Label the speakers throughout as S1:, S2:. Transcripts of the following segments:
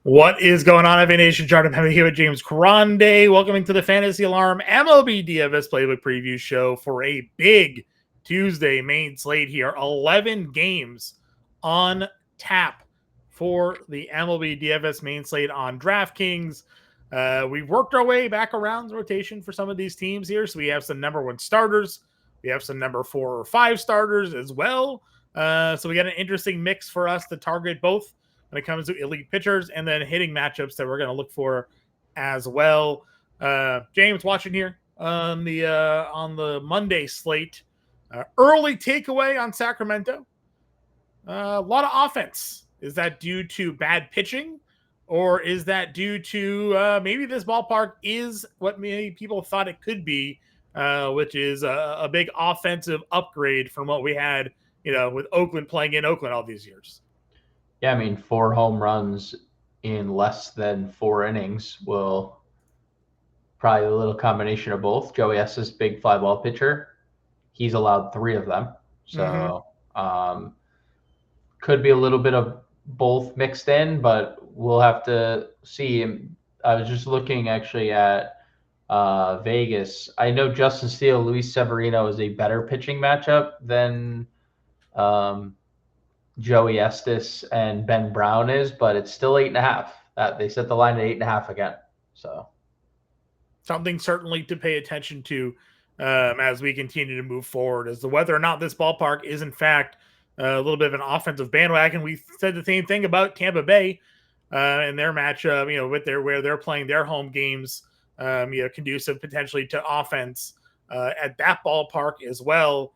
S1: What is going on, FA Nation? Jon Impemba here with James Grande. Welcoming to the Fantasy Alarm MLB DFS Playbook Preview Show for a big Tuesday main slate here. 11 games on tap for the MLB DFS main slate on DraftKings. We've worked our way back around the rotation for some of these teams here. So we have some number one starters. We have some number 4 or 5 starters as well. So we got an interesting mix for us to target both when it comes to elite pitchers and then hitting matchups that we're going to look for as well. James, watching here on the Monday slate, early takeaway on Sacramento. A lot of offense. Is that due to bad pitching, or is that due to maybe this ballpark is what many people thought it could be, which is a big offensive upgrade from what we had, with Oakland playing in Oakland all these years?
S2: Yeah, I mean, 4 home runs in less than 4 innings will probably a little combination of both. Joey Estes, big fly ball pitcher. He's allowed 3 of them. So could be a little bit of both mixed in, but we'll have to see. I was just looking actually at Vegas. I know Justin Steele, Luis Severino is a better pitching matchup than Joey Estes and Ben Brown is, but it's still 8.5. They set the line at 8.5 again. So
S1: something certainly to pay attention to as we continue to move forward, as to whether or not this ballpark is in fact a little bit of an offensive bandwagon. We said the same thing about Tampa Bay and their matchup, where they're playing their home games, conducive potentially to offense at that ballpark as well.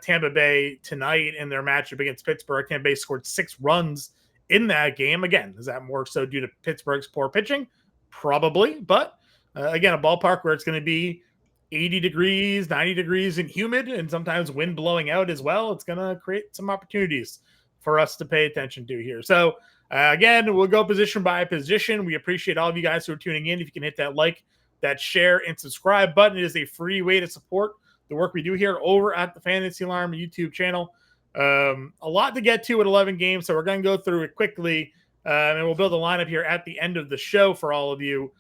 S1: Tampa Bay tonight in their matchup against Pittsburgh, Tampa Bay scored 6 runs in that game. Again, is that more so due to Pittsburgh's poor pitching? Probably, but again, a ballpark where it's going to be 80 degrees, 90 degrees and humid, and sometimes wind blowing out as well. It's going to create some opportunities for us to pay attention to here. So again, we'll go position by position. We appreciate all of you guys who are tuning in. If you can hit that like, that share, and subscribe button, it is a free way to support the work we do here over at the Fantasy Alarm YouTube channel. A lot to get to with 11 games, so we're going to go through it quickly, and we'll build a lineup here at the end of the show for all of you.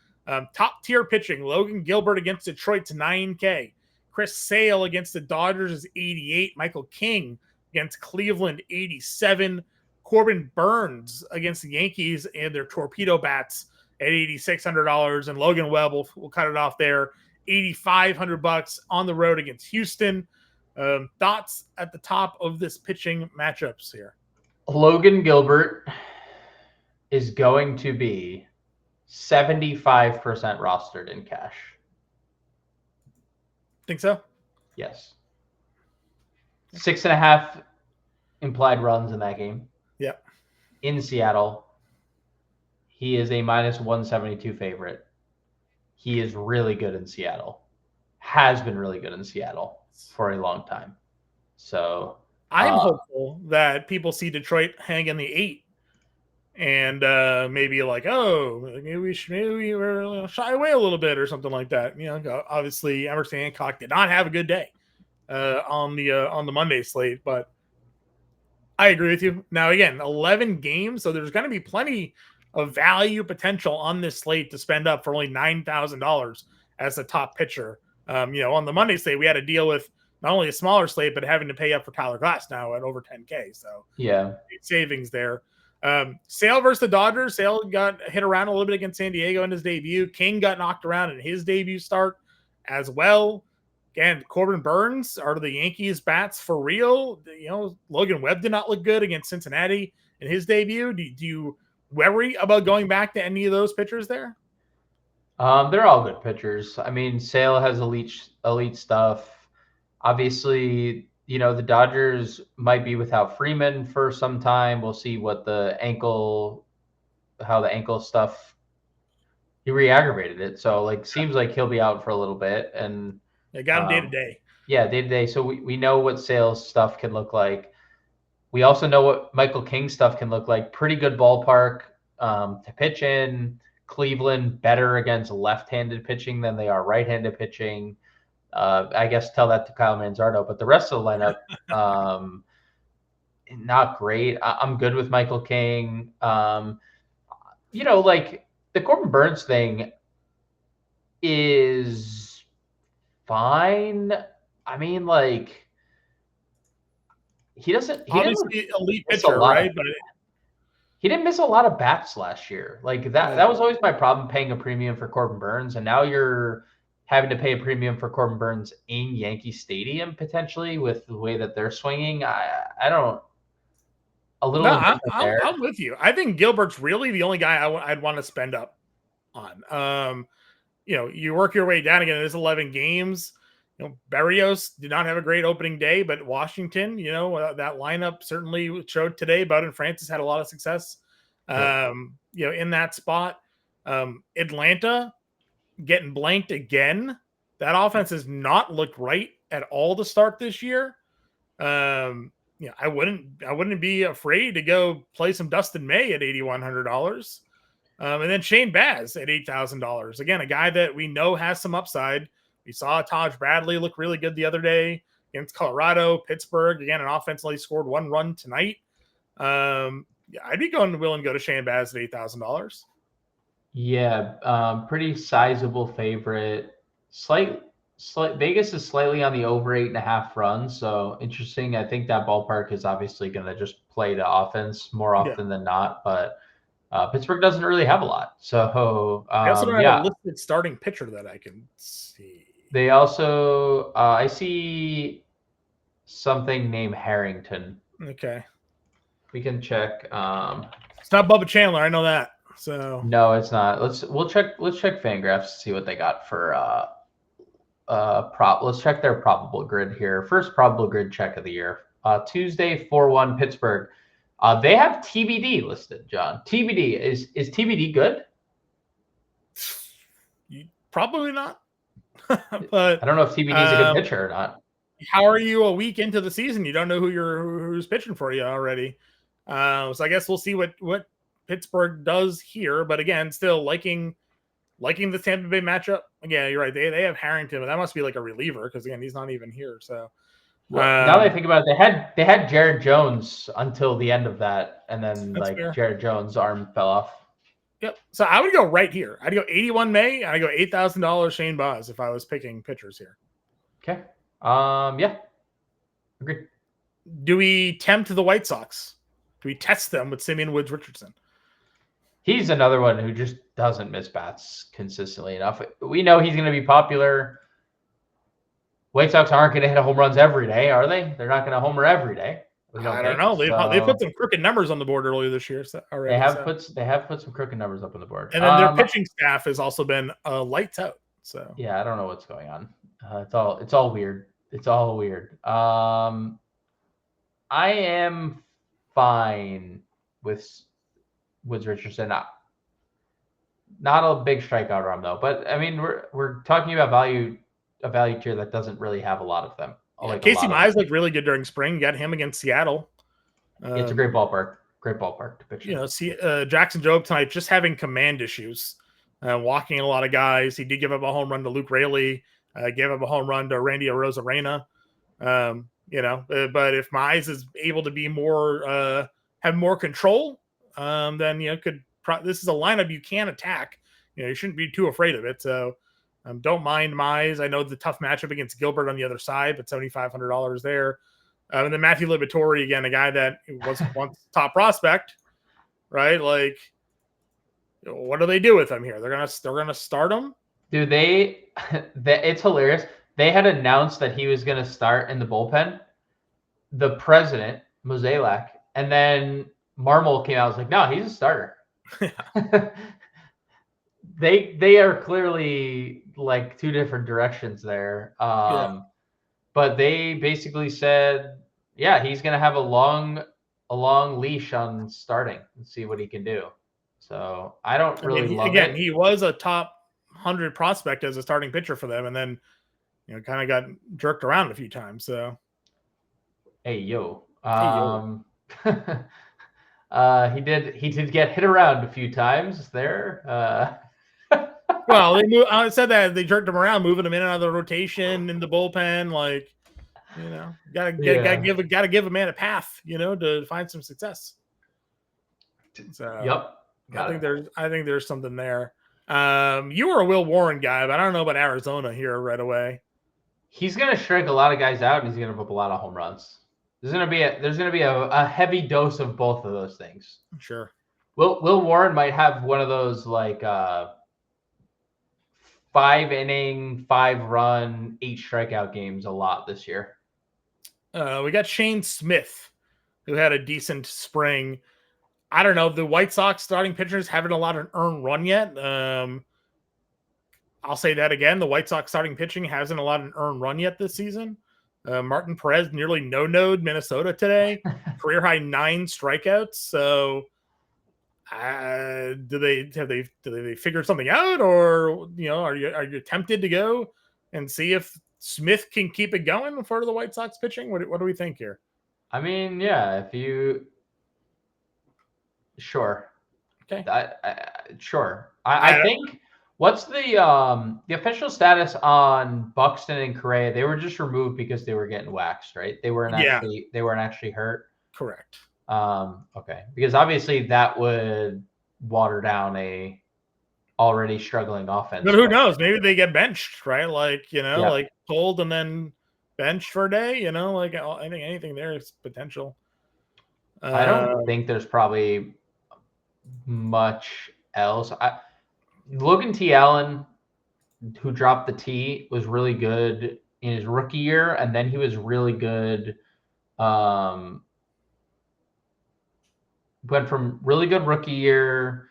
S1: Top tier pitching: Logan Gilbert against Detroit's 9K. Chris Sale against the Dodgers is 88. Michael King against Cleveland, 87. Corbin Burns against the Yankees and their torpedo bats at $8,600. And Logan Webb, we'll cut it off there, $8,500 on the road against Houston. Thoughts at the top of this pitching matchups here?
S2: Logan Gilbert is going to be 75% rostered in cash.
S1: Think so?
S2: Yes. 6.5 implied runs in that game.
S1: Yeah.
S2: In Seattle, he is a -172 favorite. He is really good in Seattle. Has been really good in Seattle for a long time. So
S1: I'm hopeful that people see Detroit hang in the 8 and maybe like, maybe we shy away a little bit or something like that. Obviously Emerson Hancock did not have a good day on the Monday slate, but I agree with you. Now again, 11 games, so there's going to be plenty of value potential on this slate to spend up for only $9,000 as a top pitcher. On the Monday slate, we had to deal with not only a smaller slate, but having to pay up for Tyler Glass now at over 10K. So
S2: yeah,
S1: savings there. Sale versus the Dodgers. Sale got hit around a little bit against San Diego in his debut. King got knocked around in his debut start as well. Again, Corbin Burns, are the Yankees bats for real? Logan Webb did not look good against Cincinnati in his debut. Do you worry about going back to any of those pitchers there?
S2: They're all good pitchers. I mean, Sale has elite stuff. Obviously, the Dodgers might be without Freeman for some time. We'll see how the ankle stuff, he re-aggravated it. So seems like he'll be out for a little bit. And
S1: they got him day to day.
S2: Yeah, day to day. So we know what Sale's stuff can look like. We also know what Michael King's stuff can look like. Pretty good ballpark to pitch in. Cleveland better against left-handed pitching than they are right-handed pitching. I guess tell that to Kyle Manzardo, but the rest of the lineup, not great. I'm good with Michael King. like the Corbin Burns thing is fine. I mean, like he didn't
S1: Obviously, elite
S2: miss a
S1: pitcher,
S2: lot of
S1: right? But
S2: he didn't miss a lot of bats last year. Like that
S1: yeah.
S2: that was always my problem paying a premium for Corbin Burns, and now you're having to pay a premium for Corbin Burns in Yankee Stadium potentially with the way that they're swinging. I don't a
S1: No,
S2: little indifferent there.
S1: I'm with you. I think Gilbert's really the only guy I'd want to spend up on. You work your way down again. There's 11 games. Berrios did not have a great opening day, but Washington, that lineup certainly showed today. Bowden Francis had a lot of success,
S2: Yep.
S1: in that spot. Atlanta getting blanked again. That offense has not looked right at all to start this year. I wouldn't be afraid to go play some Dustin May at $8,100. And then Shane Baz at $8,000. Again, a guy that we know has some upside. We saw Taj Bradley look really good the other day against Colorado, Pittsburgh. Again, an offensively scored 1 run tonight. I'd be willing to go to Shane Baz at $8,000.
S2: Yeah, pretty sizable favorite. Slight Vegas is slightly on the over 8.5 runs, so interesting. I think that ballpark is obviously going to just play to offense more
S1: Yeah.
S2: often than not, but Pittsburgh doesn't really have a lot. So
S1: I also don't have a
S2: yeah,
S1: listed starting pitcher that I can see.
S2: they also I see something named Harrington.
S1: Okay.
S2: We can check.
S1: It's not Bubba Chandler. I know that. So
S2: No, it's not. Let's check Fangraphs to see what they got for let's check their probable grid here. First probable grid check of the year. Tuesday 4-1 Pittsburgh. They have TBD listed, John. TBD is TBD good?
S1: probably not. But
S2: I don't know if TBD is a good pitcher or not.
S1: How are you a week into the season? You don't know who's pitching for you already. So I guess we'll see what Pittsburgh does here. But again, still liking the Tampa Bay matchup. Again, you're right. They have Harrington, but that must be like a reliever because again, he's not even here. So
S2: Well, now that I think about it, they had Jared Jones until the end of that, and then
S1: that's fair.
S2: Jared Jones' arm fell off.
S1: Yep. So I would go right here. I'd go 81 May. And I go $8,000 Shane Baz if I was picking pitchers here.
S2: Okay. Yeah. Agreed.
S1: Do we tempt the White Sox? Do we test them with Simeon Woods Richardson?
S2: He's another one who just doesn't miss bats consistently enough. We know he's going to be popular. White Sox aren't going to hit home runs every day, are they? They're not going to homer every day.
S1: I don't know. They put some crooked numbers on the board earlier this year already.
S2: They have put some crooked numbers up on the board.
S1: And then their pitching staff has also been lights out. So
S2: yeah, I don't know what's going on. It's all weird. It's all weird. I am fine with Woods Richardson. Not a big strikeout arm though, but I mean we're talking about a value tier that doesn't really have a lot of them.
S1: Casey Mize looked really good during spring. Got him against Seattle.
S2: It's a great ballpark. Great ballpark to pitch.
S1: Jackson Jobe tonight just having command issues, walking a lot of guys. He did give up a home run to Luke Raley. Gave up a home run to Randy Arozarena. But if Mize is able to be more, have more control, then this is a lineup you can attack. You shouldn't be too afraid of it. So don't mind Mize. I know the tough matchup against Gilbert on the other side, but $7,500 there. And then Matthew Liberatore, again, a guy that was once top prospect, right? Like, what do they do with him here? They're gonna start him.
S2: Dude, it's hilarious. They had announced that he was gonna start in the bullpen. The president, Mozeliak, and then Marmol came out. I was like, no, he's a starter. They are clearly like two different directions there. But they basically said, yeah, he's going to have a long leash on starting and see what he can do. So I don't really love it.
S1: He was a top 100 prospect as a starting pitcher for them, and then kind of got jerked around a few times. So,
S2: hey yo, he did get hit around a few times there.
S1: Well, I said that they jerked him around, moving him in and out of the rotation in the bullpen. Like, gotta give a man a path, to find some success.
S2: So. Yep.
S1: I think there's something there. You were a Will Warren guy, but I don't know about Arizona here right away.
S2: He's going to shrink a lot of guys out, and he's going to put up a lot of home runs. There's going to be a heavy dose of both of those things.
S1: Sure.
S2: Will Warren might have one of those like 5-inning, 5-run, 8 strikeout games a lot this year.
S1: We got Shane Smith, who had a decent spring. I don't know. The White Sox starting pitchers haven't a lot of earned run yet. I'll say that again. The White Sox starting pitching hasn't a lot of earned run yet this season. Martin Perez nearly no-no'd Minnesota today. Career high 9 strikeouts. So do they figure something out, or are you tempted to go and see if Smith can keep it going for the White Sox pitching? What do we think here?
S2: I mean, yeah, sure.
S1: Okay.
S2: Sure. I think what's the official status on Buxton and Correa? They were just removed because they were getting waxed, right? They weren't actually hurt.
S1: Correct.
S2: Okay. Because obviously that would water down a already struggling offense.
S1: But who knows? Maybe they get benched, right? Like, like pulled and then benched for a day, like I think anything there is potential.
S2: I don't think there's probably much else. Logan T. Allen, who dropped the T, was really good in his rookie year, and then he was really good. Went from really good rookie year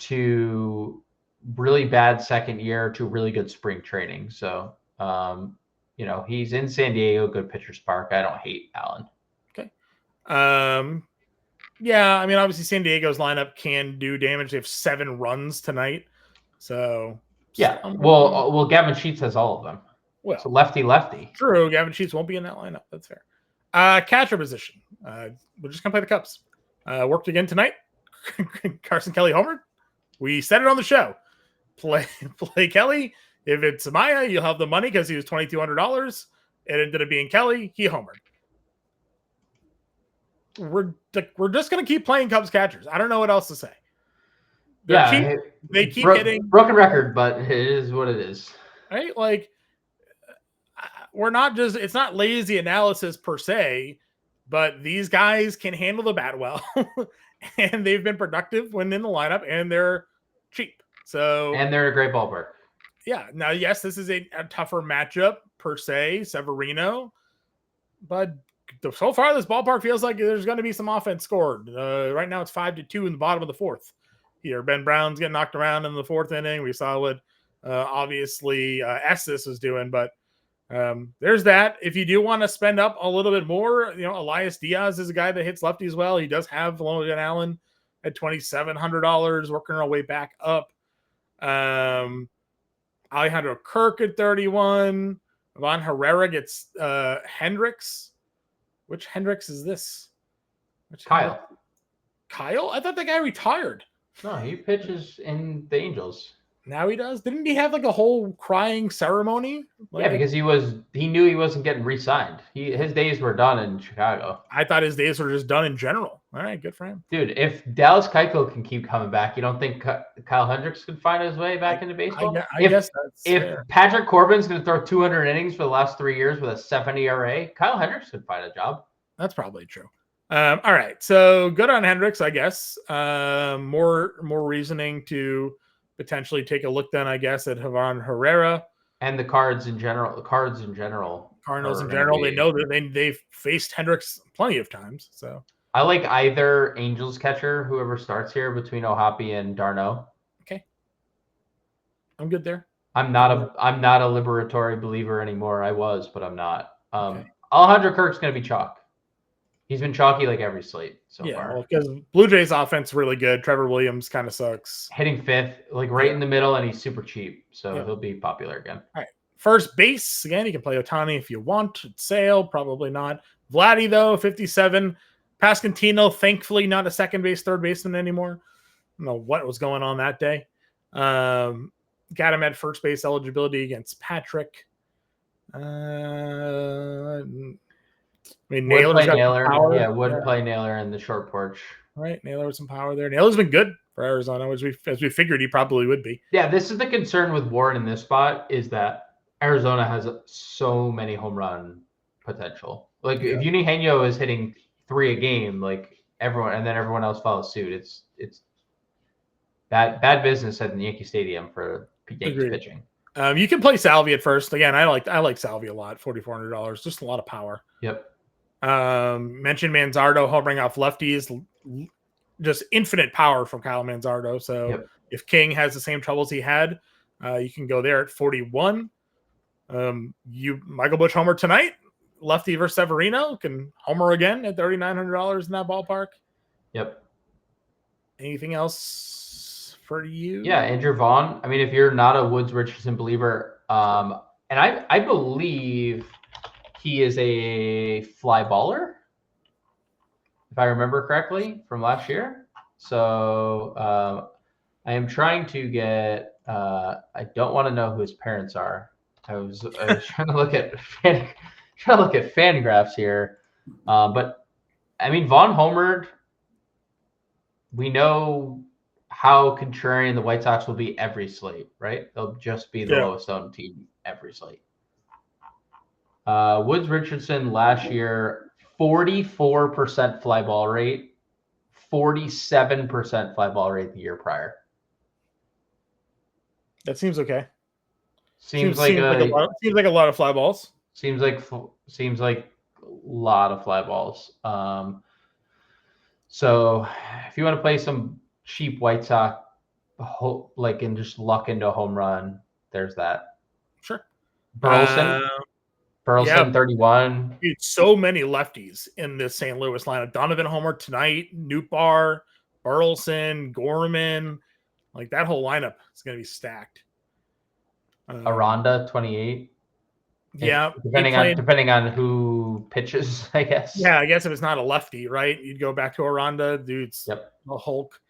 S2: to really bad second year to really good spring training. So, he's in San Diego, good pitcher's park. I don't hate Allen.
S1: Okay. Yeah, I mean, obviously San Diego's lineup can do damage. They have 7 runs tonight. So
S2: yeah. Well, Gavin Sheets has all of them.
S1: Well,
S2: so lefty.
S1: True. Gavin Sheets won't be in that lineup. That's fair. Catcher position. We're just gonna play the Cubs. Worked again tonight. Carson Kelly homered. We said it on the show. Play Kelly. If it's Maya, you'll have the money because he was $2,200. It ended up being Kelly. He homered. We're just gonna keep playing Cubs catchers. I don't know what else to say. They keep hitting
S2: broken record, but it is what it is.
S1: Right? Like, we're not just, it's not lazy analysis per se, but these guys can handle the bat well, and they've been productive when in the lineup, and they're cheap.
S2: And they're a great ballpark.
S1: Yeah. Now, yes, this is a tougher matchup per se, Severino, but so far this ballpark feels like there's going to be some offense scored. Right now it's 5-2 in the bottom of the 4th. Here, Ben Brown's getting knocked around in the 4th inning. We saw what obviously Estes was doing, but there's that. If you do want to spend up a little bit more, Elias Diaz is a guy that hits lefties well. He does have Logan Allen at $2,700, working our way back up. Alejandro Kirk at 31. Von Herrera gets Hendricks. Which Hendricks is this?
S2: Kyle.
S1: Kyle? I thought that guy retired.
S2: No, he pitches in the Angels.
S1: Now he does? Didn't he have like a whole crying ceremony?
S2: Yeah, because he knew he wasn't getting re-signed. His days were done in Chicago.
S1: I thought his days were just done in general. All right, good for him.
S2: Dude, if Dallas Keuchel can keep coming back, you don't think Kyle Hendricks could find his way back into baseball?
S1: I guess that's
S2: fair. Patrick Corbin's going to throw 200 innings for the last 3 years with a 7 ERA, Kyle Hendricks could find a job.
S1: That's probably true. All right, so good on Hendricks, I guess. More reasoning to potentially take a look then, I guess, at Von Herrera
S2: and the Cards in general.
S1: Cardinals in general, they know that they've faced Hendricks plenty of times. So
S2: I like either Angels catcher, whoever starts here between Ohapi and d'Arnaud.
S1: Okay, I'm good there.
S2: I'm not a liberatory believer anymore. I was, but I'm not. Alejandro Kirk's going to be chalk. He's been chalky like every slate so far.
S1: Well, because Blue Jays offense really good. Trevor Williams kind of sucks.
S2: Hitting 5th, like right in the middle, and he's super cheap. So he'll be popular again.
S1: All right. First base, again, you can play Ohtani if you want. Sale, probably not. Vladdy, though, 57. Pasquantino, thankfully not a second base, third baseman anymore. I don't know what was going on that day. Got him at first base eligibility against Patrick. Naylor's got
S2: Naylor.
S1: Power.
S2: Yeah, play Naylor in the short porch.
S1: Right, Naylor with some power there. Naylor's been good for Arizona, as we figured he probably would be.
S2: Yeah, this is the concern with Warren in this spot is that Arizona has so many home run potential. Like if Eugenio is hitting 3 a game, like everyone else follows suit. It's bad business at the Yankee Stadium for Yankees pitching.
S1: You can play Salvi at first. Again, I like Salvi a lot. $4,400, just a lot of power.
S2: Yep.
S1: Mentioned Manzardo homering off lefties, just infinite power from Kyle Manzardo. So if King has the same troubles he had, you can go there at 41. Michael Busch homer tonight. Lefty versus Severino can homer again at $3,900 in that ballpark.
S2: Yep.
S1: Anything else for you?
S2: Yeah, Andrew Vaughn. I mean, if you're not a Woods Richardson believer, and I believe he is a fly baller, if I remember correctly from last year. So I am trying to get. I don't want to know who his parents are. I was trying to look at Fangraphs here, but I mean Vaughn homered. We know how contrarian the White Sox will be every slate, right? They'll just be the lowest owned team every slate. Woods Richardson last year, 44% fly ball rate, 47% fly ball rate the year prior.
S1: That seems okay.
S2: Seems like a
S1: lot of fly balls.
S2: Seems like a lot of fly balls. So if you want to play some cheap White Sox, and just luck into a home run, there's that.
S1: Sure.
S2: Burleson, 31.
S1: Dude, so many lefties in this St. Louis lineup. Donovan homer tonight, Nootbaar, Burleson, Gorman. Like that whole lineup is going to be stacked.
S2: Aranda, 28.
S1: Yeah,
S2: depending on who pitches, I guess.
S1: Yeah, I guess if it's not a lefty, right? You'd go back to Aranda. Dude's a Hulk.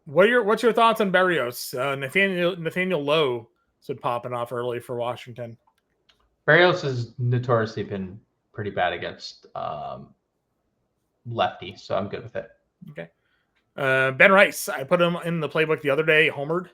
S1: What's your thoughts on Berrios? Nathaniel Lowe been popping off early for Washington.
S2: Berrios has notoriously been pretty bad against lefty, so I'm good with it.
S1: Okay. Ben Rice, I put him in the playbook the other day. Homered.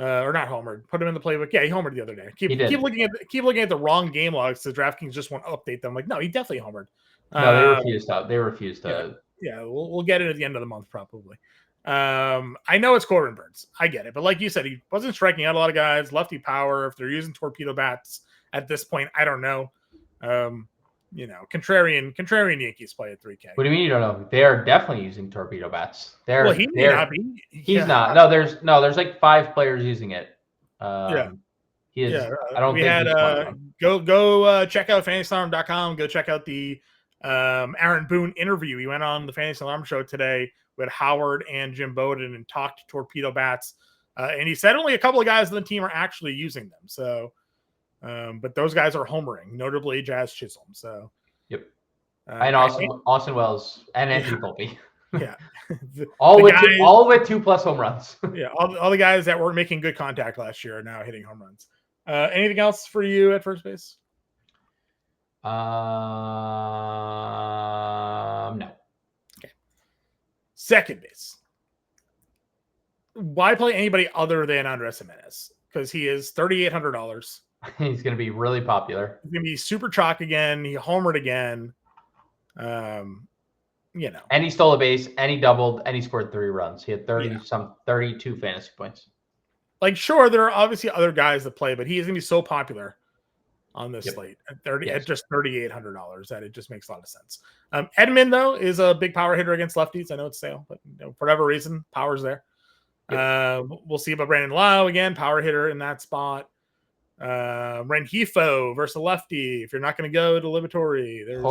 S1: Or not homered. Put him in the playbook. Yeah, he homered the other day. Keep looking at the wrong game logs because DraftKings just won't update them. Like, no, he definitely homered.
S2: No, they refused to.
S1: Yeah, we'll get it at the end of the month probably. I know it's Corbin Burns. I get it, but like you said, he wasn't striking out a lot of guys. Lefty power. If they're using torpedo bats at this point, I don't know. Contrarian Yankees play at 3K.
S2: What do you mean you don't know? They are definitely using torpedo bats.
S1: He may not be.
S2: He's not. No, there's like 5 players using it. He is. I don't think.
S1: Go check out FantasyAlarm.com. Go check out the Aaron Boone interview. He went on the Fantasy Alarm show today with Howard and Jim Bowden and talked torpedo bats. And he said only a couple of guys on the team are actually using them. So. But those guys are homering, notably Jazz Chisholm. So,
S2: and Austin Wells and Anthony Volpe.
S1: Yeah,
S2: all with 2+ home runs.
S1: Yeah, all the guys that weren't making good contact last year are now hitting home runs. Anything else for you at first base?
S2: No.
S1: Okay. Second base. Why play anybody other than Andres Gimenez? Because he is $3,800.
S2: He's going to be really popular.
S1: He's going to be super chalk again. He homered again.
S2: And he stole a base, and he doubled, and he scored 3 runs. He had 32 fantasy points.
S1: Like, sure, there are obviously other guys that play, but he is going to be so popular on this slate at just $3,800 that it just makes a lot of sense. Edman, though, is a big power hitter against lefties. I know it's Sale, but for whatever reason, power's there. We'll see about Brandon Lau again, power hitter in that spot. Rengifo versus a lefty. If you're not going to go to Liberatore, there's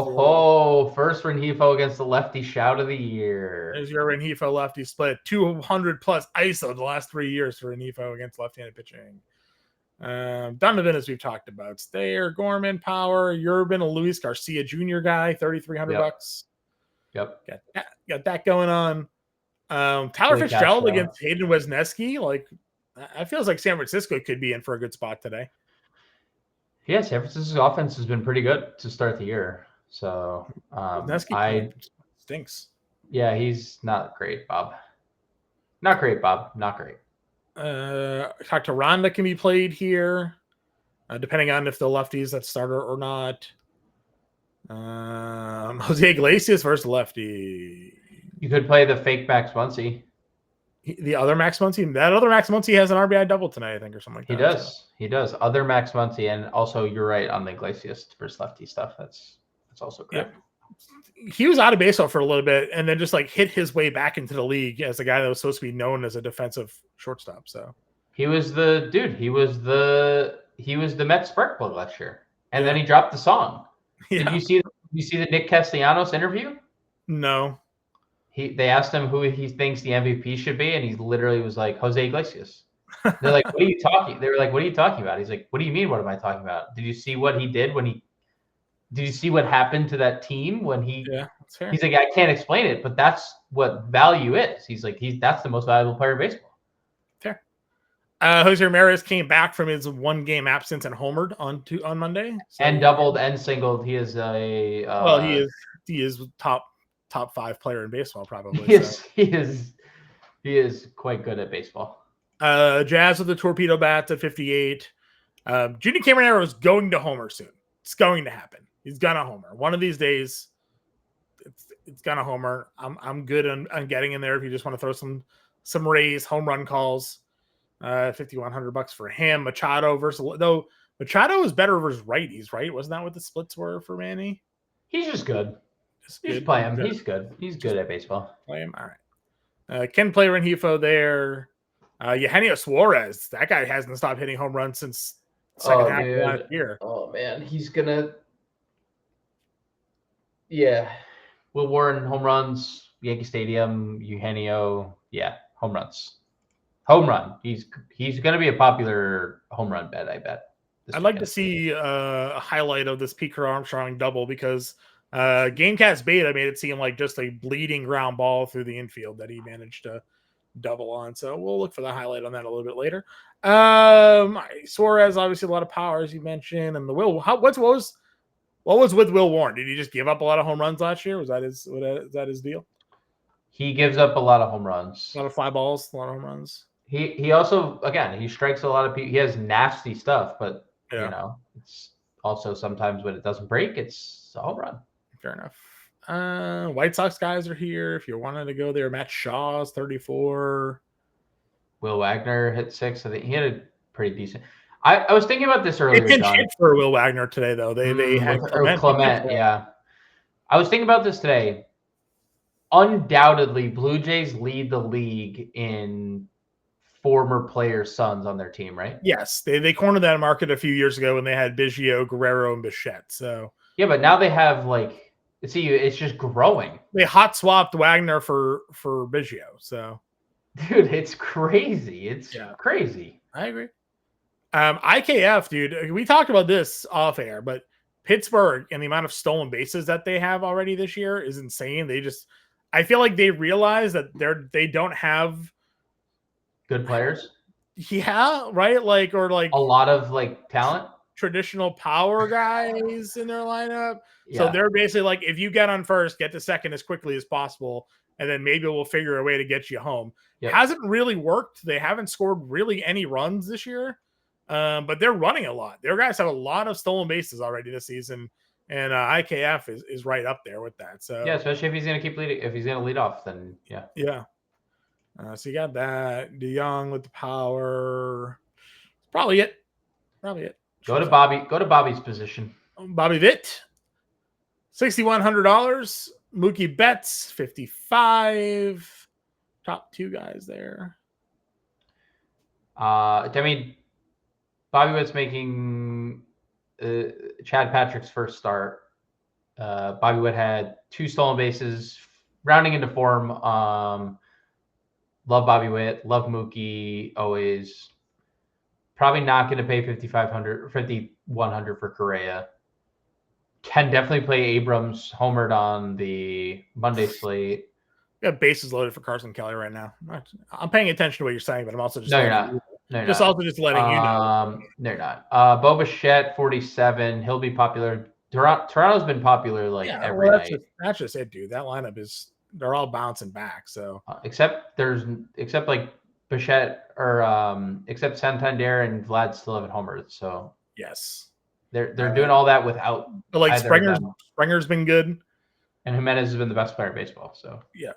S2: first Rengifo against the lefty shout of the year.
S1: There's your Rengifo lefty split. 200 plus ISO the last 3 years for Rengifo against left-handed pitching. Donovan, as we've talked about, Stayer, Gorman, power. Urban, a Luis Garcia Jr. guy, $3,300.
S2: Yep.
S1: Got that going on. Tyler Fitzgerald against Hayden Wesneski. Like, I feels like San Francisco could be in for a good spot today.
S2: Yeah, San Francisco's offense has been pretty good to start the year. So
S1: Wesneski stinks.
S2: Yeah, he's not great, Bob. Not great, Bob. Not great.
S1: Dr. Ronda can be played here, depending on if the lefties that starter or not. Jose Iglesias versus lefty.
S2: You could play the fake Max Muncy.
S1: The other Max Muncy, that other Max Muncy has an RBI double tonight, I think, or something like
S2: He
S1: that.
S2: does. So. He does. Other Max Muncy, and also you're right on the Iglesias versus lefty stuff. That's also correct.
S1: Yep. He was out of baseball for a little bit, and then just like hit his way back into the league as a guy that was supposed to be known as a defensive shortstop. So
S2: he was the dude. He was the Mets spark plug last year, and then he dropped the song.
S1: Yeah.
S2: Did you see the Nick Castellanos interview?
S1: No.
S2: They asked him who he thinks the MVP should be, and he literally was like Jose Iglesias. They're like, "What are you talking?" They were like, "What are you talking about?" He's like, "What do you mean? What am I talking about? Did you see what he did when he? Did you see what happened to that team when he?"
S1: Yeah, that's fair.
S2: He's like, "I can't explain it, but that's what value is." He's like, that's the most valuable player in baseball.
S1: Fair. Jose Ramirez came back from his 1 game absence and homered on Monday,
S2: so and doubled and singled. He is a
S1: well, he is top 5 player in baseball probably.
S2: He is quite good at baseball.
S1: Jazz with the torpedo bats at 58. Junior Cameron is going to homer soon. It's going to happen. He's gonna homer one of these days. It's gonna homer. I'm good on getting in there if you just want to throw some Rays home run calls. $5,100 for him. Machado Machado is better versus righties, right? Wasn't that what the splits were for Manny?
S2: He's just good. Just play him. He's good. He's good at baseball.
S1: Play him. All right. Ken play Rengifo there. Eugenio Suarez. That guy hasn't stopped hitting home runs since second half of last year.
S2: Oh man, he's gonna. Yeah, Will Warren home runs. Yankee Stadium. Eugenio. Yeah, home runs. Home run. He's gonna be a popular home run bet. I bet.
S1: I'd like to see a highlight of this Peter Armstrong double because Gamecast Beta made it seem like just a bleeding ground ball through the infield that he managed to double on. So we'll look for the highlight on that a little bit later. Suarez, obviously a lot of power, as you mentioned, and the what was with Will Warren? Did he just give up a lot of home runs last year? Was that his deal?
S2: He gives up a lot of home runs.
S1: A lot of fly balls, a lot of home runs.
S2: He also, again, he strikes a lot of people. He has nasty stuff, but you know, it's also sometimes when it doesn't break, it's a home run.
S1: Fair enough. White Sox guys are here. If you wanted to go there, Matt Shaw's 34.
S2: Will Wagner hit 6. I think he had a pretty decent. I was thinking about this earlier.
S1: They hit for Will Wagner today, though. They had
S2: Clement. Yeah, I was thinking about this today. Undoubtedly, Blue Jays lead the league in former players' sons on their team, right?
S1: Yes, they cornered that market a few years ago when they had Biggio, Guerrero, and Bichette. So
S2: yeah, but now they have it's just growing.
S1: They hot swapped Wagner for Biggio. So,
S2: dude, it's crazy. It's crazy.
S1: I agree. IKF, dude, we talked about this off air, but Pittsburgh and the amount of stolen bases that they have already this year is insane. I feel like they realize that they don't have
S2: good players.
S1: Yeah, right. Or a
S2: lot of talent,
S1: traditional power guys in their lineup. Yeah. So they're basically like, if you get on first, get to second as quickly as possible, and then maybe we'll figure a way to get you home. Yep. It hasn't really worked. They haven't scored really any runs this year, but they're running a lot. Their guys have a lot of stolen bases already this season, and IKF is right up there with that. So
S2: yeah, especially if he's going to keep leading. If he's going to lead off, then yeah.
S1: So you got that. DeYoung with the power. Probably it.
S2: Go to Bobby's position.
S1: Bobby Witt, $6,100. Mookie Betts, 55. Top 2 guys there.
S2: I mean, Bobby Witt's making Chad Patrick's first start. Bobby Witt had 2 stolen bases, rounding into form. Love Bobby Witt. Love Mookie. Always. Probably not going to pay $5,100 for Correa. Can definitely play Abrams. Homered on the Monday slate.
S1: Got bases loaded for Carson Kelly right now. I'm paying attention to what you're saying, but I'm also just
S2: you're not.
S1: Also just letting you know.
S2: No, you're not. Bo Bichette, 47. He'll be popular. Toronto's been popular every night.
S1: That's just it, dude. That lineup is they're all bouncing back. So
S2: except like Bichette or except Santander and Vlad still haven't homered. So
S1: yes,
S2: they're doing all that without
S1: but like
S2: either of them.
S1: Springer's been good,
S2: and Jimenez has been the best player in baseball. So
S1: yeah.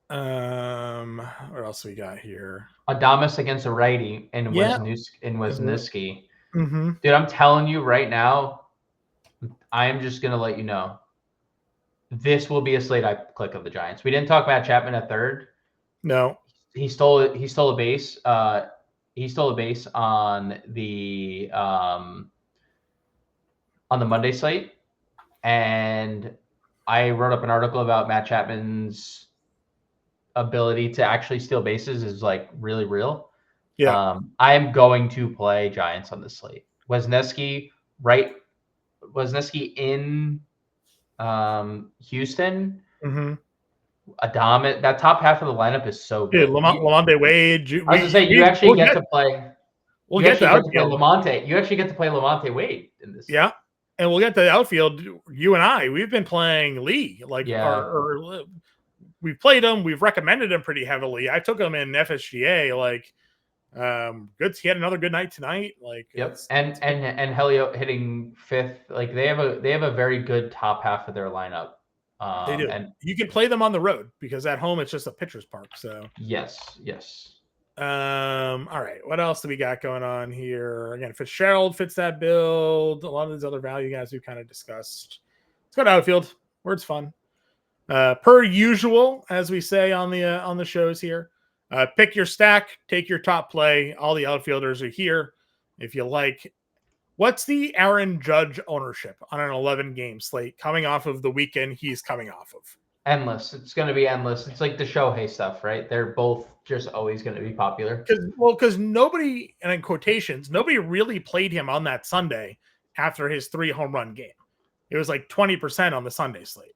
S1: What else we got here?
S2: Adames against a righty and
S1: Yeah.
S2: Wisniewski.
S1: Mm-hmm.
S2: Dude, I'm telling you right now, I am just gonna let you know. This will be a slate I click of the Giants. We didn't talk Matt Chapman at third.
S1: No.
S2: He stole a base. He stole a base on the Monday slate, and I wrote up an article about Matt Chapman's ability to actually steal bases is like really real.
S1: Yeah.
S2: I am going to play Giants on this slate. Wisniewski in Houston.
S1: Mm-hmm.
S2: Adames, that top half of the lineup is so
S1: Dude,
S2: good.
S1: Lamonte Wade.
S2: I was gonna say you actually get to play.
S1: We'll
S2: You
S1: get to
S2: actually get to play
S1: outfield.
S2: Lamonte. You actually get to play Lamonte Wade in this.
S1: Yeah, and we'll get to the outfield. You and I, we've been playing Lee, like,
S2: Yeah.
S1: or we've played him. We've recommended him pretty heavily. I took him in FSGA. Like, good. He had another good night tonight. Like,
S2: Yep. And Helio hitting fifth. Like they have a very good top half of their lineup.
S1: They do. And you can play them on the road because at home it's just a pitcher's park. So
S2: yes.
S1: All right. What else do we got going on here? Again, Fitzgerald fits that build. A lot of these other value guys we've kind of discussed. Let's go to outfield where it's fun. Per usual, as we say on the shows here. Pick your stack, take your top play. All the outfielders are here. If you like, what's the Aaron Judge ownership on an 11-game slate coming off of the weekend he's coming off of?
S2: Endless. It's going to be endless. It's like the Shohei stuff, right? They're both just always going to be popular.
S1: Because nobody, and in quotations, nobody really played him on that Sunday after his 3 home run game. It was like 20% on the Sunday slate.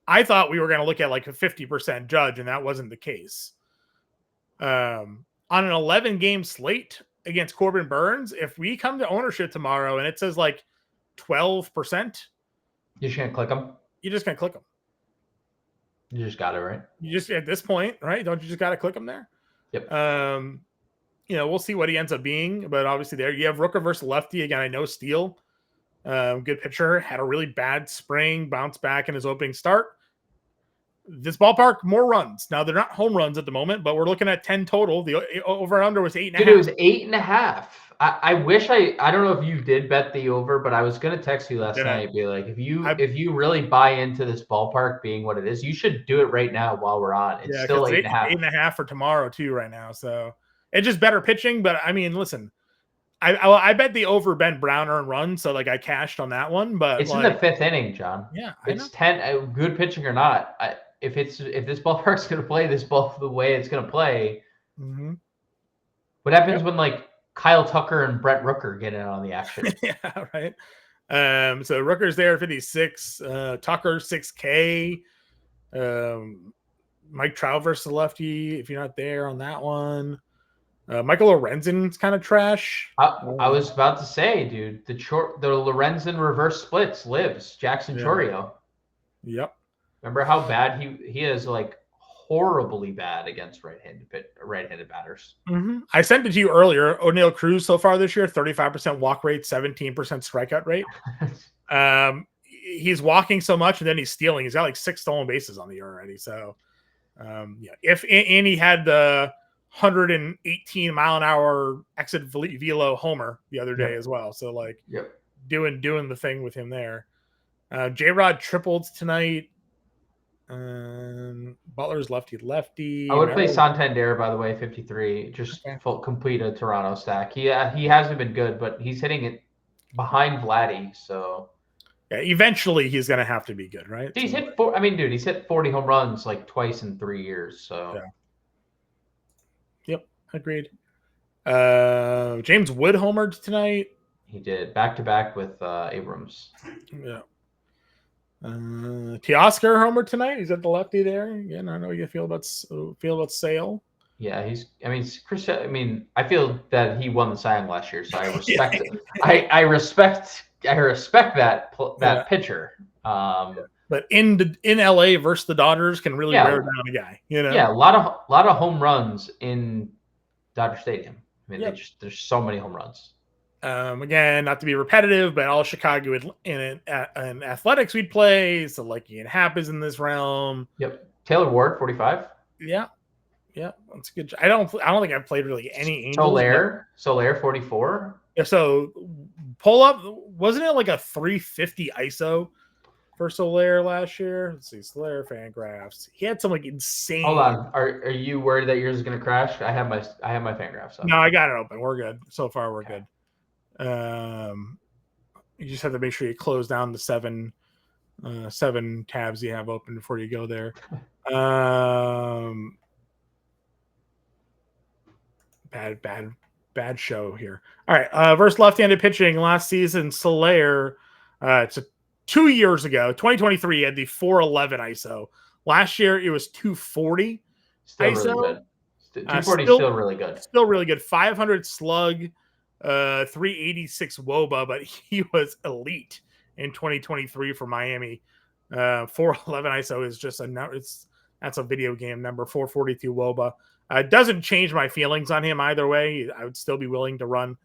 S1: I thought we were going to look at like a 50% Judge, and that wasn't the case. On an 11-game slate against Corbin Burns, if we come to ownership tomorrow and it says like 12%,
S2: you're just going to click them?
S1: You're just going to click them.
S2: You just got it, right?
S1: You just, at this point, right? Don't you just got to click them there?
S2: Yep.
S1: We'll see what he ends up being, but obviously there you have Rooker versus lefty. Again, I know Steele, good pitcher, had a really bad spring, bounced back in his opening start. This ballpark, more runs. Now they're not home runs at the moment, but we're looking at 10 total. The over under was 8.5.
S2: Dude, it was 8.5. I wish I don't know if you did bet the over, but I was gonna text you last night, be like, if you really buy into this ballpark being what it is, you should do it right now while we're on. It's still 8.5.
S1: 8.5 for tomorrow too, right now. So it's just better pitching. But I mean, listen, I bet the over Ben Brown earned runs, so like I cashed on that one. But
S2: it's in the 5th inning, John.
S1: Yeah,
S2: it's 10. Good pitching or not, if this ballpark's gonna play this ball the way it's gonna play, what happens when like Kyle Tucker and Brett Rooker get in on the action?
S1: Yeah, right. So Rooker's there at 56, Tucker 6K, Mike Trout versus the lefty. If you're not there on that one, Michael Lorenzen's kind of trash.
S2: I was about to say, dude, the Lorenzen reverse splits lives Jackson Chourio.
S1: Yep.
S2: Remember how bad he is, like horribly bad against right-handed batters.
S1: I sent it to you earlier. O'Neal Cruz so far this year, 35% walk rate, 17% strikeout rate. He's walking so much, and then he's stealing. He's got like 6 stolen bases on the year already. So, if he had the 118 mile an hour exit velo homer the other day as well. So like, doing the thing with him there. J-Rod tripled tonight. Butler's lefty.
S2: I would play Santander, by the way, 53. Just complete a Toronto stack. He hasn't been good, but he's hitting it behind Vladdy. So
S1: eventually he's gonna have to be good, right?
S2: He's hit he's hit 40 home runs like twice in 3 years. So
S1: yep, agreed. James Wood homered tonight.
S2: He did back-to-back with Abrams.
S1: Yeah. Teoscar homer tonight. He's at the lefty there. Again, I don't know what you feel about Sale.
S2: Yeah, Chris. I feel that he won the Cy Young last year, so I respect it. I respect that pitcher.
S1: But in LA versus the Dodgers can really wear down a guy.
S2: Yeah, a lot of home runs in Dodger Stadium. I mean, there's so many home runs.
S1: Again, not to be repetitive, but all Chicago in athletics we'd play. So like Ian Happ is in this realm.
S2: Yep. Taylor Ward, 45.
S1: Yeah, that's a good. I don't think I've played really any Angels.
S2: Soler, 44.
S1: Yeah, so pull up. Wasn't it like a 350 ISO for Soler last year? Let's see, Soler Fangraphs. He had some like insane.
S2: Hold on, are you worried that yours is going to crash? I have my Fangraphs up.
S1: No, I got it open. We're good so far. We're good. You just have to make sure you close down the seven tabs you have open before you go there. Bad show here. All right, versus left-handed pitching last season, Soler. It's 2 years ago, 2023. He had the 411 ISO. Last year it was 240
S2: still
S1: ISO.
S2: Really good. 240 still really good.
S1: Still really good. 500 slug. 386 WOBA, but he was elite in 2023 for Miami. 411 ISO is just that's a video game number. 442 WOBA. It doesn't change my feelings on him either way. I would still be willing to run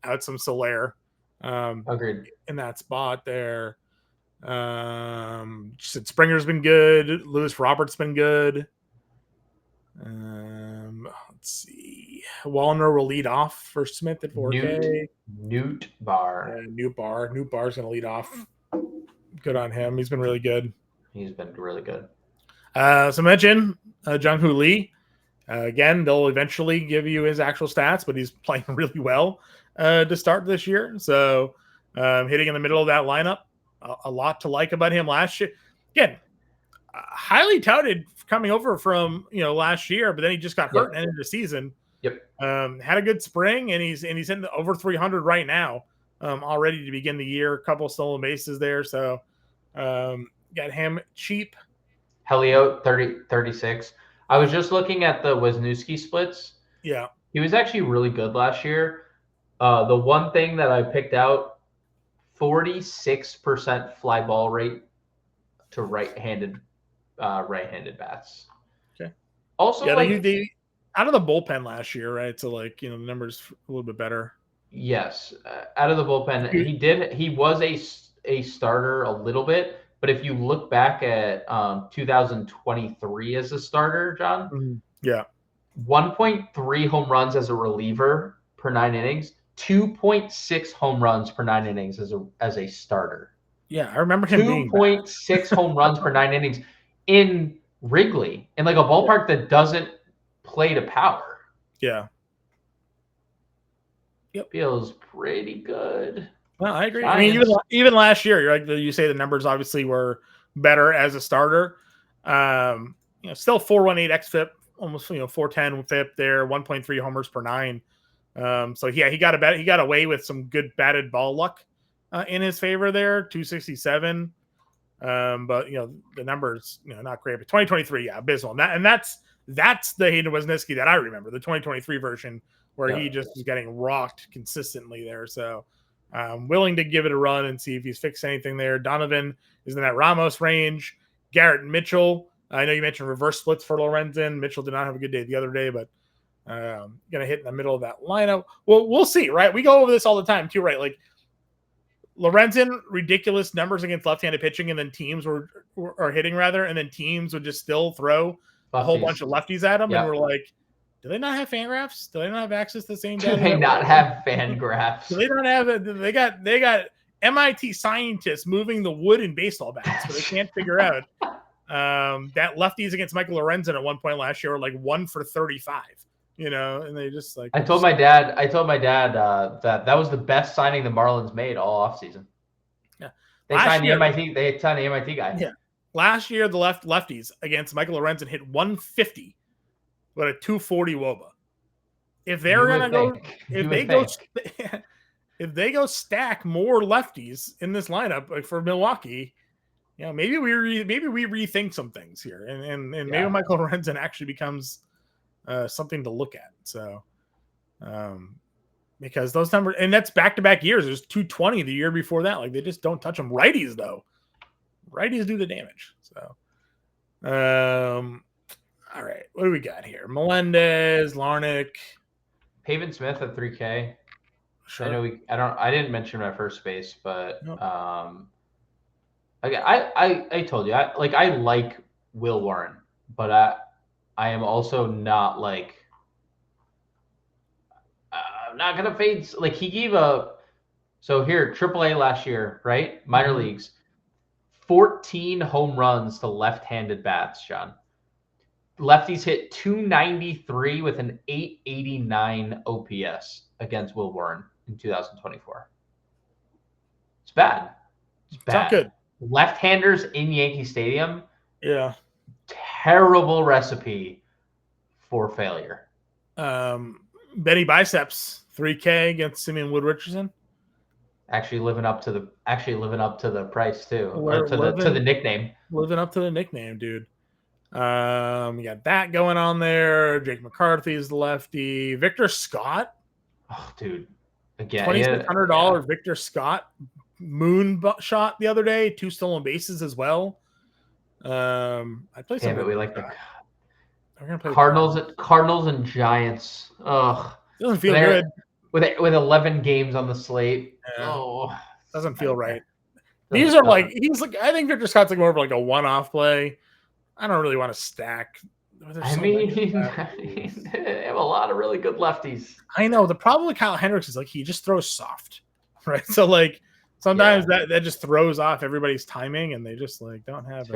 S1: out some Soler.
S2: Agreed.
S1: In that spot there. Springer's been good. Lewis Roberts been good. Let's see. Wallner will lead off for Smith at 4K.
S2: Newt Bar.
S1: Newt Bar's going to lead off. Good on him. He's been really good.
S2: He's been really good.
S1: So mention Jung-Hoo Lee. Again, they'll eventually give you his actual stats, but he's playing really well to start this year. So hitting in the middle of that lineup, a lot to like about him last year. Again, highly touted coming over from last year, but then he just got hurt and ended the season.
S2: Yep.
S1: Had a good spring, and he's in over 300 right now, already to begin the year. A couple stolen bases there, so got him cheap.
S2: Helio 36. I was just looking at the Wisniewski splits.
S1: Yeah,
S2: he was actually really good last year. The one thing that I picked out, 46% fly ball rate to right-handed bats.
S1: Okay.
S2: Also,
S1: they out of the bullpen last year, right? So the numbers a little bit better.
S2: Yes, out of the bullpen, he was a starter a little bit, but if you look back at 2023 as a starter, John, 1.3 home runs as a reliever per 9 innings, 2.6 home runs per 9 innings as a starter.
S1: Yeah, I remember him
S2: 2.6 home runs per 9 innings in Wrigley, in like a ballpark that doesn't play to power.
S1: Yeah.
S2: Yep. Feels pretty good.
S1: Well, I agree. I mean, even last year, you say the numbers obviously were better as a starter. Still 418 xFIP, almost 410 FIP there, 1.3 homers per 9. So yeah, he got away with some good batted ball luck in his favor there, 267. But the numbers not great. But 2023, yeah, abysmal. And that's the Hayden Wesneski that I remember, the 2023 version where he just was getting rocked consistently there. So I'm willing to give it a run and see if he's fixed anything there. Donovan is in that Ramos range. Garrett Mitchell. I know you mentioned reverse splits for Lorenzen. Mitchell did not have a good day the other day, but going to hit in the middle of that lineup. Well, we'll see, right? We go over this all the time too, right? Like Lorenzen, ridiculous numbers against left-handed pitching, and then teams are hitting rather, and then teams would just still throw a whole bunch of lefties at them, and we're like, do they not have Fangraphs? Do they not have access to the same data?
S2: Do they not have Fangraphs?
S1: Do they not have it? They got MIT scientists moving the wood in baseball bats, but they can't figure out that lefties against Michael Lorenzen at one point last year were like 1 for 35. And they just like.
S2: I told my dad that was the best signing the Marlins made all offseason.
S1: Yeah,
S2: they signed the MIT guy.
S1: Yeah, last year the lefties against Michael Lorenzen hit 150, but a 240 WOBA. If they're gonna go, if they go stack more lefties in this lineup like for Milwaukee, maybe we rethink some things here, and maybe Michael Lorenzen actually becomes something to look at. So, because those numbers, and that's back-to-back years. There's 220 the year before that. Like they just don't touch them. Righties though, Righties do the damage. So, all right, what do we got here? Melendez, Larnick,
S2: Pavin Smith at 3K.
S1: sure.
S2: I know I didn't mention my first base, but
S1: Nope.
S2: I told you I like Will Warren, but I am also not like I'm not gonna fade. Like he gave here AAA last year, right? Minor leagues, 14 home runs to left-handed bats, John. Lefties hit 293 with an 889 OPS against Will Warren in 2024. It's bad. It's bad.
S1: Not good.
S2: Left-handers in Yankee Stadium.
S1: Yeah.
S2: Terrible recipe for failure.
S1: Benny Biceps, 3K against Simeon Wood Richardson.
S2: Actually living up to the price too,
S1: to
S2: the nickname.
S1: Living up to the nickname, dude. We got that going on there. Jake McCarthy's the lefty. Victor Scott.
S2: Oh, dude. Again,
S1: $2,600 Victor Scott moon shot the other day. 2 stolen bases as well. I play some.
S2: We like the
S1: we're gonna play
S2: Cardinals and Giants. Ugh.
S1: Doesn't feel good.
S2: With 11 games on the slate.
S1: Yeah.
S2: Oh,
S1: doesn't feel right. These are I think Victor Scott's like more of like a one-off play. I don't really want to stack.
S2: I mean, they have a lot of really good lefties.
S1: I know. The problem with Kyle Hendricks is like he just throws soft, right? So like sometimes that just throws off everybody's timing, and they just like don't have it.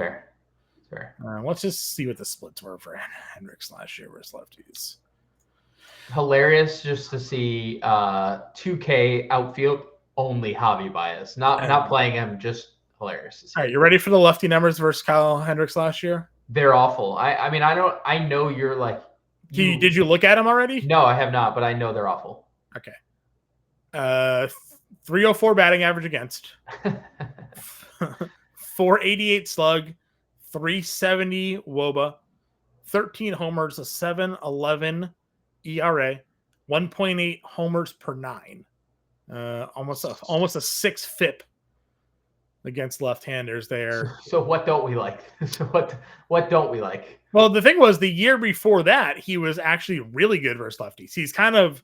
S2: Fair.
S1: Let's just see what the splits were for Hendricks last year versus lefties.
S2: Hilarious just to see 2K outfield only Javi Baez, not playing him, just hilarious.
S1: All right, you ready for the lefty numbers versus Kyle Hendricks last year?
S2: They're awful. I know you're like.
S1: Did you look at them already?
S2: No, I have not, but I know they're awful.
S1: Okay. 304 batting average against. 488 slug, 370 WOBA, 13 homers, a 7.11 ERA, 1.8 homers per 9. Almost a 6 FIP against left-handers there.
S2: So what don't we like? What don't we like?
S1: Well, the thing was the year before that, he was actually really good versus lefties. He's kind of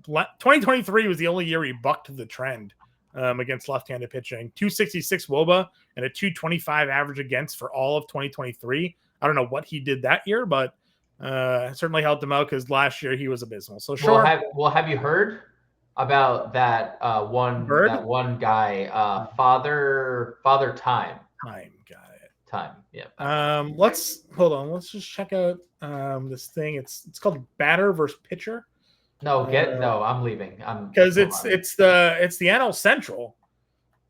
S1: 2023 was the only year he bucked the trend against left-handed pitching. 266 WOBA and a 225 average against for all of 2023. I don't know what he did that year, but certainly helped him out because last year he was abysmal. So sure.
S2: Have you heard about that one guy, Father Time?
S1: Got it.
S2: Time, yeah.
S1: Let's just check out this thing. It's called batter versus pitcher.
S2: I'm leaving.
S1: Because it's the NL Central.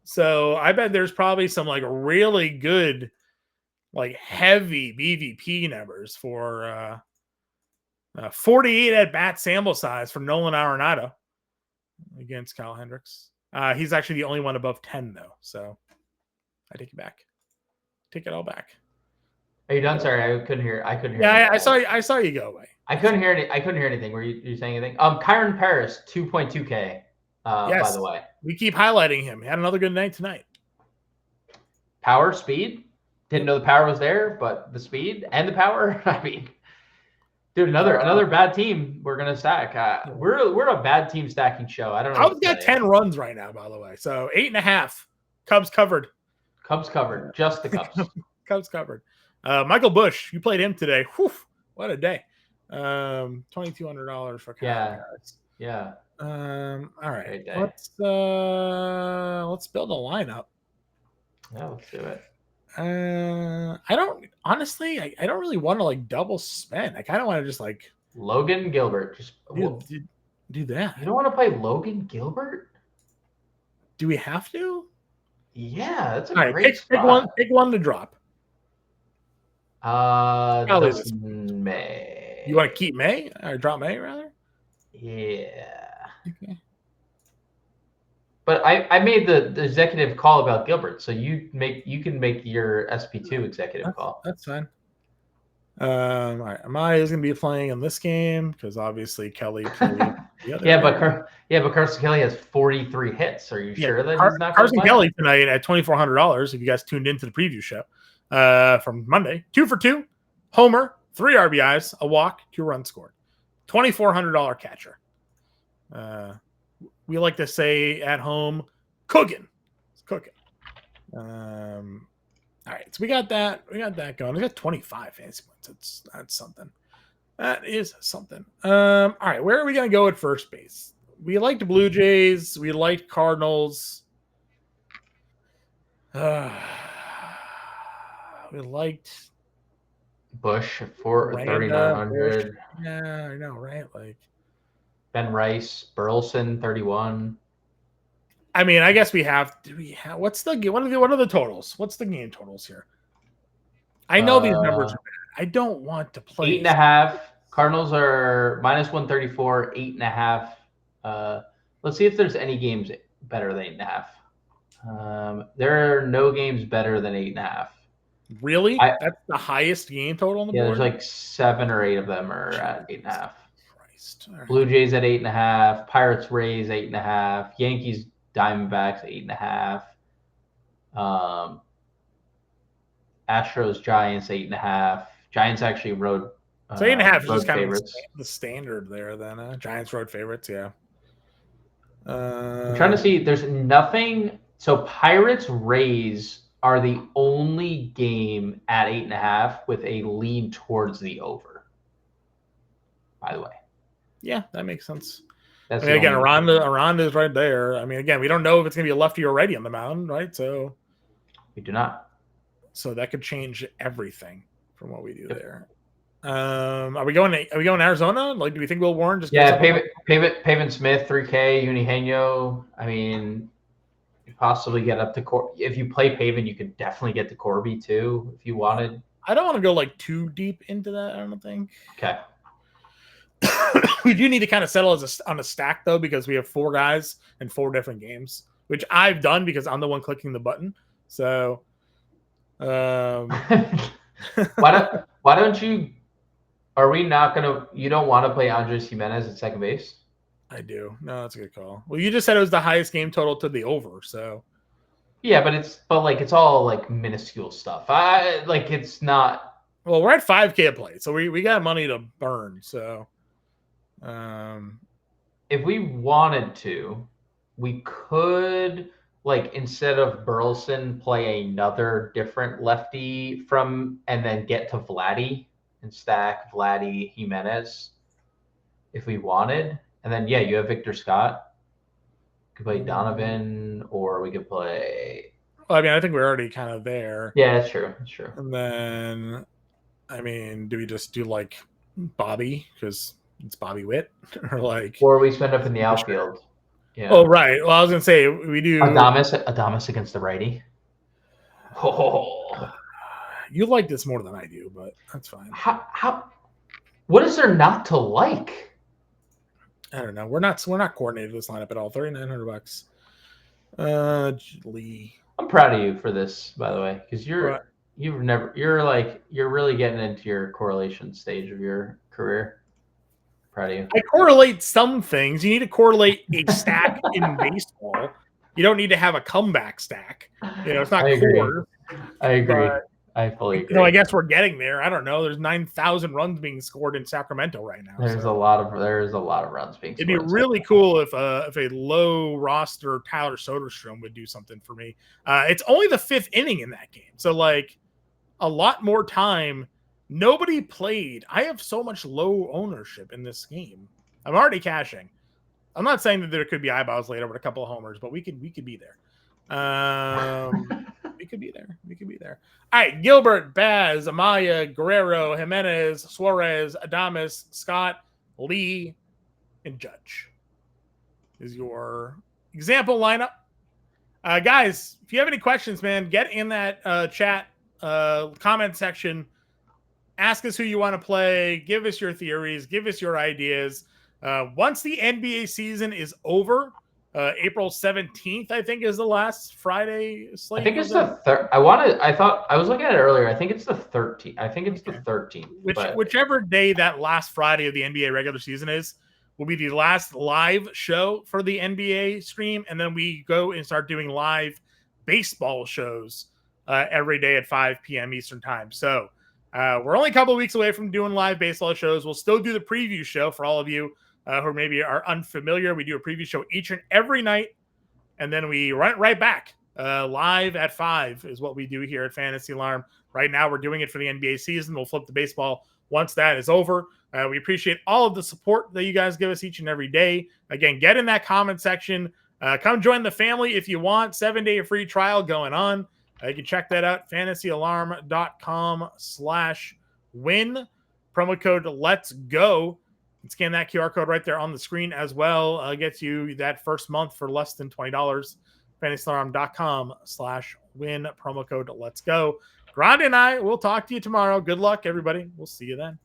S1: So I bet there's probably some like really good, like heavy BVP numbers for 48 at bat sample size for Nolan Arenado against Kyle Hendricks. He's actually the only one above 10 though. So I take it back. Take it all back.
S2: Are you done? Sorry, I couldn't hear.
S1: Yeah, I saw you go away.
S2: I couldn't hear anything. Were you saying anything? Kyron Paris, 2.2K. Yes, by the way.
S1: We keep highlighting him. He had another good night tonight.
S2: Power, speed. Didn't know the power was there, but the speed and the power. I mean, dude, another bad team we're gonna stack. We're a bad team stacking show. I don't know.
S1: Cubs got 10 runs right now, by the way. So 8.5. Cubs covered.
S2: Just the Cubs.
S1: Cubs covered. Michael Busch, you played him today. Whew, what a day. $2,200 for Kyle Harris.
S2: Yeah.
S1: All right. Let's build a lineup.
S2: Yeah, let's do it.
S1: I don't really want to like double spend. I kind of want to just like
S2: Logan Gilbert. Just
S1: do that.
S2: You don't want to play Logan Gilbert?
S1: Do we have to?
S2: Yeah, that's a great
S1: spot. Pick one to drop.
S2: May.
S1: You want to keep May or drop May rather?
S2: Yeah.
S1: Okay.
S2: But I made the executive call about Gilbert, so you can make your SP2 executive call.
S1: That's fine. All right, Amaya is going to be playing in this game because obviously Kelly played Yeah,
S2: but Carson Kelly has 43 hits. Are you sure that he's not going to
S1: Carson
S2: play?
S1: Kelly tonight at $2,400. If you guys tuned into the preview show from Monday, 2 for 2, homer, 3 RBIs, a walk, 2 runs scored, $2,400 catcher. We like to say at home, cooking. It's cooking. All right, so we got that going. We got 25 fantasy points. That's something. That is something. All right, where are we gonna go at first base? We liked Blue Jays. We liked Cardinals. We liked
S2: Bush for
S1: Grande,
S2: 3,900.
S1: Yeah, I know, right? Like
S2: Ben Rice, Burleson, 31.
S1: I mean, I guess we have. Do we have? What are the totals? What's the game totals here? I know these numbers are bad. I don't want to play
S2: 8.5. Cardinals are -134. 8.5. Let's see if there's any games better than 8.5. There are no games better than 8.5.
S1: Really? That's the highest game total on the board?
S2: There's like 7 or 8 of them are at 8.5.
S1: Christ. Right.
S2: Blue Jays at 8.5. Pirates, Rays 8.5. Yankees, Diamondbacks 8.5. Astros, Giants 8.5. Giants actually rode.
S1: So 8.5 is just kind of the standard there. Then Giants road favorites, yeah.
S2: I'm trying to see. There's nothing. So Pirates, Rays are the only game at 8.5 with a lean towards the over. By the way.
S1: Yeah, that makes sense.
S2: That's
S1: again, Aranda is right there. I mean, again, we don't know if it's going to be a lefty or righty on the mound, right? So
S2: we do not.
S1: So that could change everything from what we do there. Are we going to Arizona? Like, do we think Will Warren just
S2: Pavin Smith, 3K, Eugenio. I mean, you possibly get up to if you play Pavin, you could definitely get to Corby too if you wanted.
S1: I don't want to go like too deep into that. I don't think.
S2: Okay.
S1: We do need to kind of settle on a stack though, because we have 4 guys and 4 different games, which I've done because I'm the one clicking the button. So,
S2: why don't you? Are we not gonna? You don't want to play Andres Jimenez at second base?
S1: I do. No, that's a good call. Well, you just said it was the highest game total to the over, so.
S2: Yeah, but it's all like minuscule stuff. It's not.
S1: Well, we're at 5K a play, so we got money to burn. So,
S2: if we wanted to, we could instead of Burleson play another different lefty and then get to Vladdy and stack Vladdy Jimenez if we wanted. And then, you have Victor Scott. We could play Donovan, or we could play.
S1: Well, I mean, I think we're already kind of there.
S2: Yeah, that's true. That's true.
S1: And then, I mean, do we just do Bobby because it's Bobby Witt,
S2: or we spend up in the outfield?
S1: Yeah. Oh, right. Well, I was gonna say we do
S2: Adames against the righty. Oh,
S1: you like this more than I do, but that's fine.
S2: How? What is there not to like?
S1: I don't know. We're not coordinated this lineup at all. $3,900. Lee.
S2: I'm proud of you for this, by the way, because you're really getting into your correlation stage of your career. Proud of you.
S1: I correlate some things. You need to correlate a stack in baseball. You don't need to have a comeback stack. It's not core.
S2: I agree. I fully agree.
S1: I guess we're getting there. I don't know. There's 9,000 runs being scored in Sacramento right now.
S2: There's a lot of runs being scored.
S1: It'd be really cool if a low roster Tyler Soderstrom would do something for me. It's only the 5th inning in that game, so a lot more time. Nobody played. I have so much low ownership in this game. I'm already cashing. I'm not saying that there could be eyeballs later with a couple of homers, but we could be there. We could be there. All right, Gilbert, Baz, Amaya, Guerrero, Jimenez, Suarez, Adames, Scott, Lee, and Judge is your example lineup. Guys, if you have any questions, man, get in that chat comment section. Ask us who you want to play. Give us your theories. Give us your ideas. Once the NBA season is over, April 17th, I think, is the last Friday slate.
S2: I think it's the third. I was looking at it earlier. I think it's the 13th. I think it's the 13th.
S1: Whichever day that last Friday of the NBA regular season is, will be the last live show for the NBA stream. And then we go and start doing live baseball shows every day at 5 p.m. Eastern time. So we're only a couple of weeks away from doing live baseball shows. We'll still do the preview show for all of you who maybe are unfamiliar. We do a preview show each and every night, and then we run right back live at 5 is what we do here at Fantasy Alarm. Right now, we're doing it for the NBA season. We'll flip the baseball once that is over. We appreciate all of the support that you guys give us each and every day. Again, get in that comment section. Come join the family if you want. 7-day free trial going on. You can check that out, fantasyalarm.com/win. Promo code Let's Go. And scan that QR code right there on the screen as well. Gets you that first month for less than $20. fantasyalarm.com/win. Promo code Let's Go. Grande and I will talk to you tomorrow. Good luck, everybody. We'll see you then.